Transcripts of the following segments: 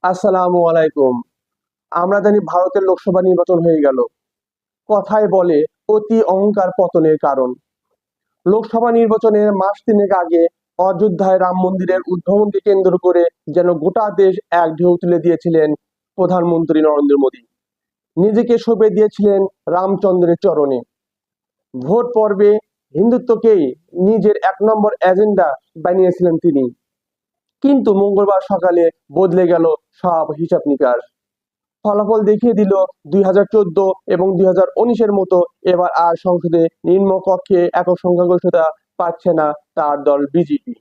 আসসালামু আলাইকুম। আমরা জানি ভারতের লোকসভা নির্বাচন হয়ে গেল। কথায় বলে অতি অহংকার পতনের কারণ। লোকসভা নির্বাচনের মাস তিনেক আগে অযোধ্যায় রাম মন্দিরের উদ্ভাবনকে কেন্দ্র করে যেন গোটা দেশ এক ঢেউ তুলে দিয়েছিলেন প্রধানমন্ত্রী নরেন্দ্র মোদী। নিজেকে সঁপে দিয়েছিলেন রামচন্দ্রের চরণে। ভোট পর্বে হিন্দুত্বকেই নিজের ১ নম্বর এজেন্ডা বানিয়েছিলেন তিনি। কিন্তু মঙ্গলবার সকালে বদলে গেল সব হিসাব নিকাশ। ফলাফল দেখিয়ে দিল ২০১৪ এবং ২০১৯-এর মতো এবার আর সংসদে নিম্নকক্ষে একক সংখ্যাগরিষ্ঠতা পাচ্ছে না তার দল বিজেপি।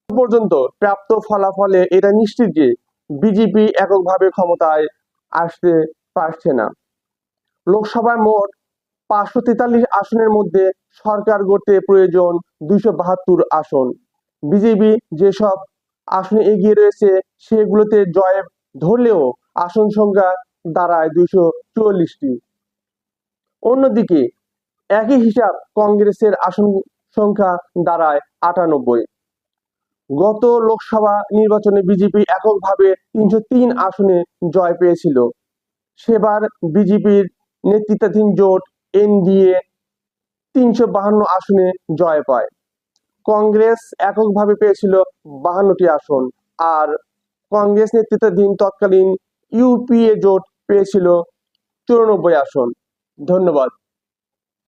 পর্যন্ত প্রাপ্ত ফলাফলে এটা নিশ্চিত যে বিজেপি এককভাবে ক্ষমতায় আসতে পারছে না। লোকসভায় মোট ৫৪৩ আসনের মধ্যে সরকার গড়তে প্রয়োজন ২৭২ আসন। বিজেপি যেসব আসনে এগিয়ে রয়েছে সেগুলোতে জয় ধরলেও আসন সংখ্যা দাঁড়ায় ২৪৪টি। অন্যদিকে একই হিসাব কংগ্রেসের আসন সংখ্যা দাঁড়ায় ৯৮। গত লোকসভা নির্বাচনে বিজেপি এককভাবে ৩০৩ আসনে জয় পেয়েছিল। সেবার বিজেপির নেতৃত্বাধীন জোট এনডিএ ৩৫২ আসনে জয় পায়। কংগ্রেস এককভাবে পেয়েছিল ৫২টি আসন, আর কংগ্রেস নেতৃত্বাধীন তৎকালীন ইউপিএ জোট পেয়েছিল ৯৪ আসন। ধন্যবাদ।